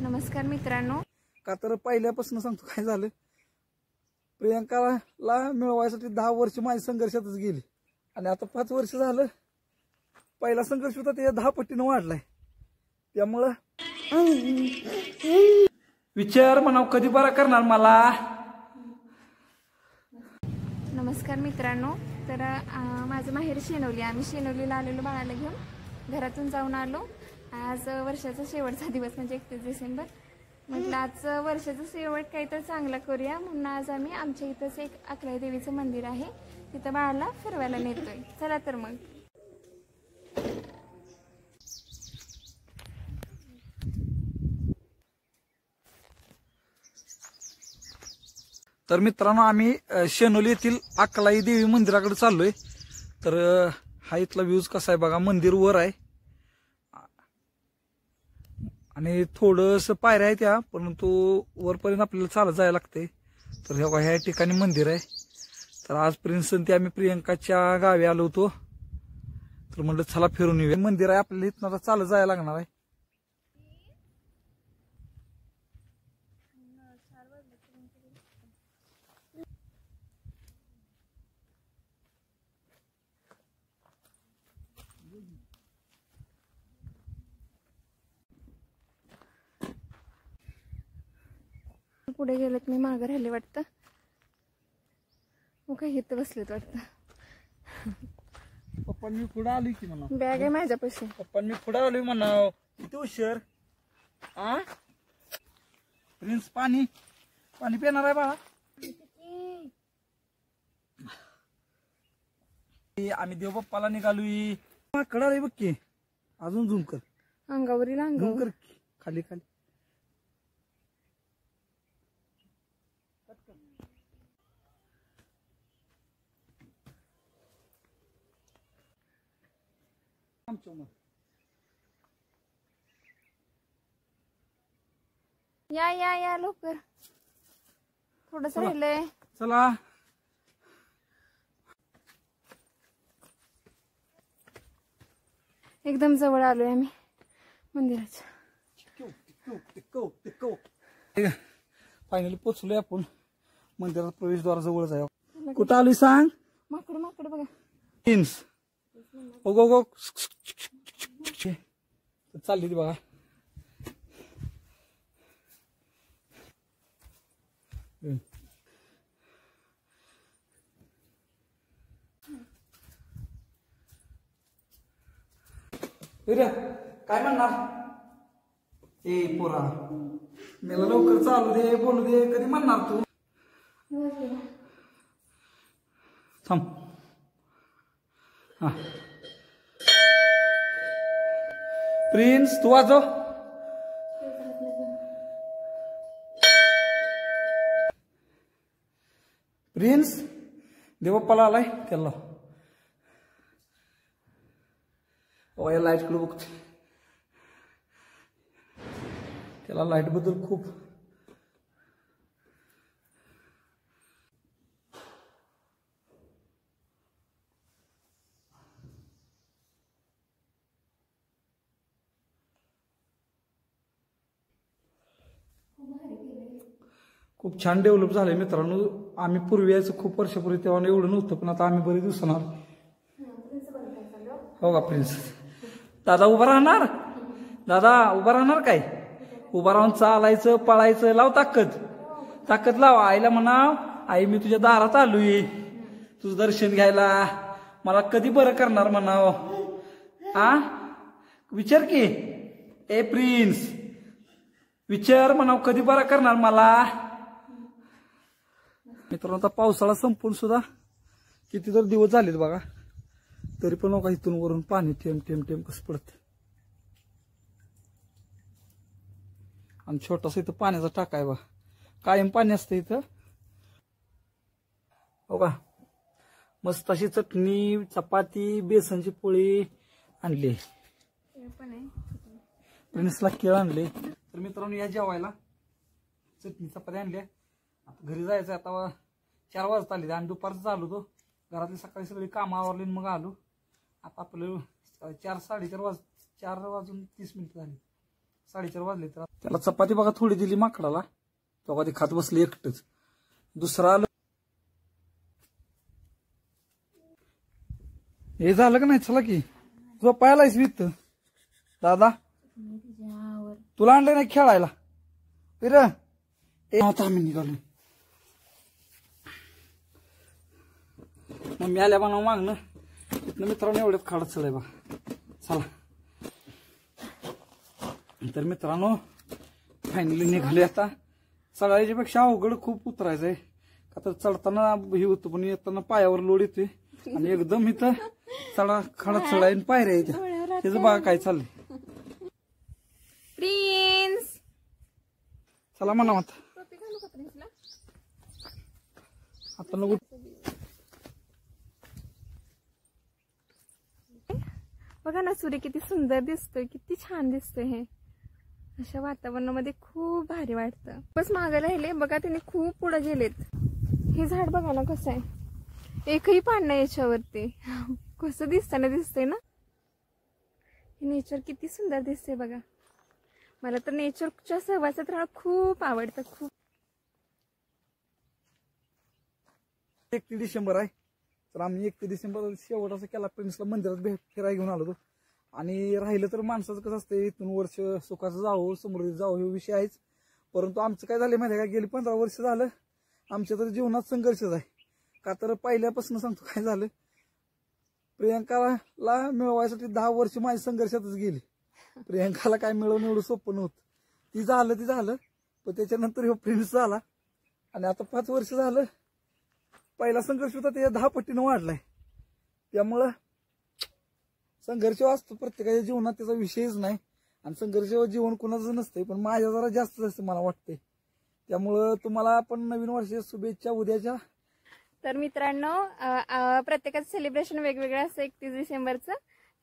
नमस्कार मित्रांनो. का तर पहिल्यापासून सांगतो काय झालं, प्रियंकाला मिळवायसाठी 10 वर्ष माझ्या संघर्षातच गेली आणि आता 5 वर्ष झालं. पहिला संघर्ष होता ते 10 पटीनं वाढलाय. त्यामुळं विचार म्हणाव कधी बरा करणार मला. नमस्कार मित्रांनो. तर माझं माहेर शेनवली. आम्ही शेनवलीला आलेलो बाळाला घेऊन. घरातून जाऊन आलो. आज वर्षाचा शेवटचा दिवस म्हणजे 31 डिसेंबर. म्हटलं आज वर्षाचा शेवट काहीतरी चांगला करूया म्हणून आज आम्ही आमच्या इथंच एक अकलाई देवीचं मंदिर आहे, तिथं बाळाला फिरवायला नेतोय. चला तर मग. तर मित्रांनो, आम्ही शेनोली येथील अकलाई देवी मंदिराकडे चाललोय. तर हा इथला व्ह्यूज कसा आहे बघा. मंदिर वर आहे आणि थोडस पायऱ्या आहे त्या, परंतु वरपर्यंत आपल्याला चालत जायला लागते. तर ह्या ठिकाणी मंदिर आहे. तर आज प्रिन्स ते आम्ही प्रियंकाच्या गावी आलो होतो. तर म्हणलं चला फिरून येऊया. मंदिर आहे आपल्याला इथं आता चालत जायला लागणार आहे. पुढे गेलेत, मी मागं राहिले वाटतं. मग काय इथं बसलेत वाटतं. पप्पांनी पुढे आलोय की म्हणा. बॅग आहे माझ्यापाशी. पप्पांनी पुढे आलोय म्हणा. किती उशीर. प्रिन्स पाणी पाणी पिणार आहे बाळा. आम्ही देवबाप्पाला निघालोय. माकडा रे बघ की. अजून झूम कर. अंगावरील झूम कर खाली खाली. या या या लवकर. थोडस राहिलंय. चला. एकदम जवळ आलोय आम्ही मंदिराच्या. फायनली पोचलोय आपण मंदिरात. प्रवेशद्वार जवळ जाय. कुठं आलोय सांग. माकड माकड बघा. प्रिन्स ओगो गो चालली ती बघा. काय म्हणणार. ए पोरा, मला लवकर चालू दे, बोलू दे. कधी म्हणणार तू. थांब. हा प्रिन्स तू वाजव. प्रिन्स देवप्पाला आलाय त्याला. या लाईट कडे बघते. त्याला लाईट बद्दल खूप खूप छान डेव्हलप झालंय मित्रांनो. आम्ही पूर्वी यायचं खूप वर्षापूर्वी, तेव्हा एवढं नव्हतं, पण आता आम्ही बरेच दिवसांना. हो का प्रिन्स. दादा उभा राहणार. दादा उभा राहणार काय. उभा राहून चालायचं पळायचं. लाव ताकद. ताकद लाव. आईला म्हणाव, आई मी तुझ्या दारात आलोय तुझं दर्शन घ्यायला. मला कधी बरं करणार म्हणाव. विचार की. ए प्रिन्स विचार म्हणाव कधी बरा करणार मला. मित्रांनो, आता पावसाळा संपून सुद्धा किती तर दिवस झालेत बघा, तरी पण नका इथून वरून पाणी थेंब थेंब थेंब कसं पडत. आणि छोटासा इथं पाण्याचा टाका आहे बघा. कायम पाणी असतं इथं. हो का. मस्त अशी चटणी, चपाती, बेसनची पोळी आणली. प्रिन्सला केळ आणले. तर मित्रांनो, या जेवायला चटणी चपाती आणल्या. आता घरी जायचं. आता 4 वाजता आले आणि दुपारचं आलो तो. घरातली सकाळी सगळी कामं आवरली मग आलो. आता आपलं 4 साडेचार 4 वाजून 30 मिनिटं झाली. 4:30 वाजले तर त्याला चपाती बघा थोडी दिली माकडाला, तो कधी खात बसली एकटच. दुसरा आलं हे झालं का नाही, चला की झोपायलायस वित्त दादा, तुला आणलं नाही खेळायला फिर आता आम्ही निघालो. मम्मी आल्या बनव मागणं तिथनं मित्रांनो एवढ्यात खाडत चढाय बा. चला तर मित्रांनो फायनली निघाले. आता चढायच्या पेक्षा अवघड खूप उतरायचंय, का तर चढताना हे होतं पण येताना पायावर लोड येते आणि एकदम इथं चढा खाडत चढाय पायऱ्या येत्या. त्याचं बघा काय चाललंय. प्रिन्स चला म्हणा आता नको. बघा ना सूर्य किती सुंदर दिसतोय, किती छान दिसतोय. हे अशा वातावरणामध्ये खूप भारी वाटतं. बस मागे राहिले बघा, त्याने खूप पुढे गेलेत. हे झाड बघा ना कसं आहे, एकही पान नाही याच्यावरती. कसं दिसतंय ना. हे नेचर किती सुंदर दिसते बघा. मला तर नेचरच्या सहवासात राहणं खूप आवडतं. खूप 31 डिसेंबर आहे तर आम्ही 31 डिसेंबर शेवट असं केला. प्रिन्सला मंदिरात फिरायला घेऊन आलो. आणि राहिलं तर माणसाचं कसं असतं, इथून वर्ष सुखाचं जावं समृद्धीचं जावं हे विषय आहेच. परंतु आमचं काय झालं माहिती आहे का, गेली 15 वर्ष झालं आमच्या तर जीवनात संघर्षच आहे. का तर पहिल्यापासून सांगतो काय झालं, प्रियंकाला मिळवायसाठी 10 वर्ष माझ्या संघर्षातच गेली. प्रियंकाला काय मिळवणं एवढं सोपं नव्हतं. ती झालं पण त्याच्यानंतर हो प्रिन्स झाला आणि आता 5 वर्ष झालं. पहिला संघर्ष होता ते 10 पटीनं वाढलाय. त्यामुळं संघर्ष असतो प्रत्येकाच्या जीवनात, त्याचा विषयच नाही. आणि संघर्ष जीवन कुणाचं नसतंय, पण माझ्या जरा जास्त असतं मला वाटतंय. त्यामुळं तुम्हाला पण नवीन वर्ष शुभेच्छा उद्याच्या. तर मित्रांनो प्रत्येकाचं सेलिब्रेशन वेगवेगळं असतं 31 डिसेंबरचं.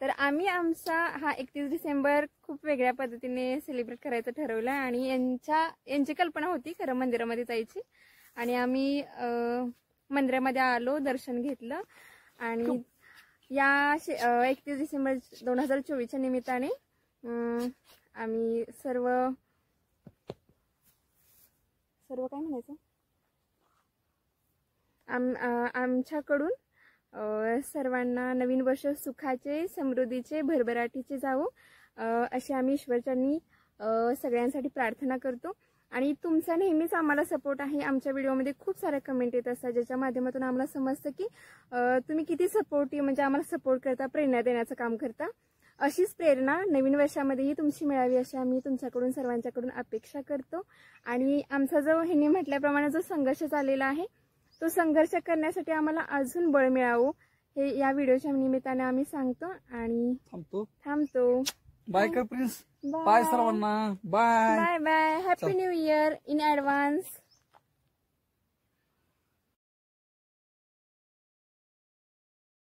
तर आम्ही आमचा हा 31 डिसेंबर खूप वेगळ्या पद्धतीने सेलिब्रेट करायचं ठरवलं. आणि यांची कल्पना होती खरं मंदिरामध्ये जायची. आणि आम्ही मंदिरामध्ये आलो, दर्शन घेतलं. आणि या 31 डिसेंबर 2024च्या निमित्ताने आम्ही सर्व काय म्हणायचं, आमच्याकडून सर्वांना नवीन वर्ष सुखाचे, समृद्धीचे, भरभराटीचे जावो अशी आम्ही ईश्वरचरणी सगळ्यांसाठी प्रार्थना करतो. आणि तुमचा नेहमीच आम्हाला सपोर्ट आहे. आमच्या व्हिडिओमध्ये खूप सारे कमेंट येत असतात, ज्याच्या माध्यमातून आम्हाला समजतं की तुम्ही किती सपोर्टिव्ह, म्हणजे आम्हाला सपोर्ट करता, प्रेरणा देण्याचं काम करता. अशीच प्रेरणा नवीन वर्षामध्येही तुमची मिळावी अशी आम्ही तुमच्याकडून सर्वांच्याकडून अपेक्षा करतो. आणि आमचा जो ह्यांनी म्हटल्याप्रमाणे जो संघर्ष चाललेला आहे, तो संघर्ष करण्यासाठी आम्हाला अजून बळ मिळावं हे या व्हिडिओच्या निमित्ताने आम्ही सांगतो. आणि थांबतो. बाय कर प्रिन्स. बाय सर्वांना. Bye bye. Happy new year in advance.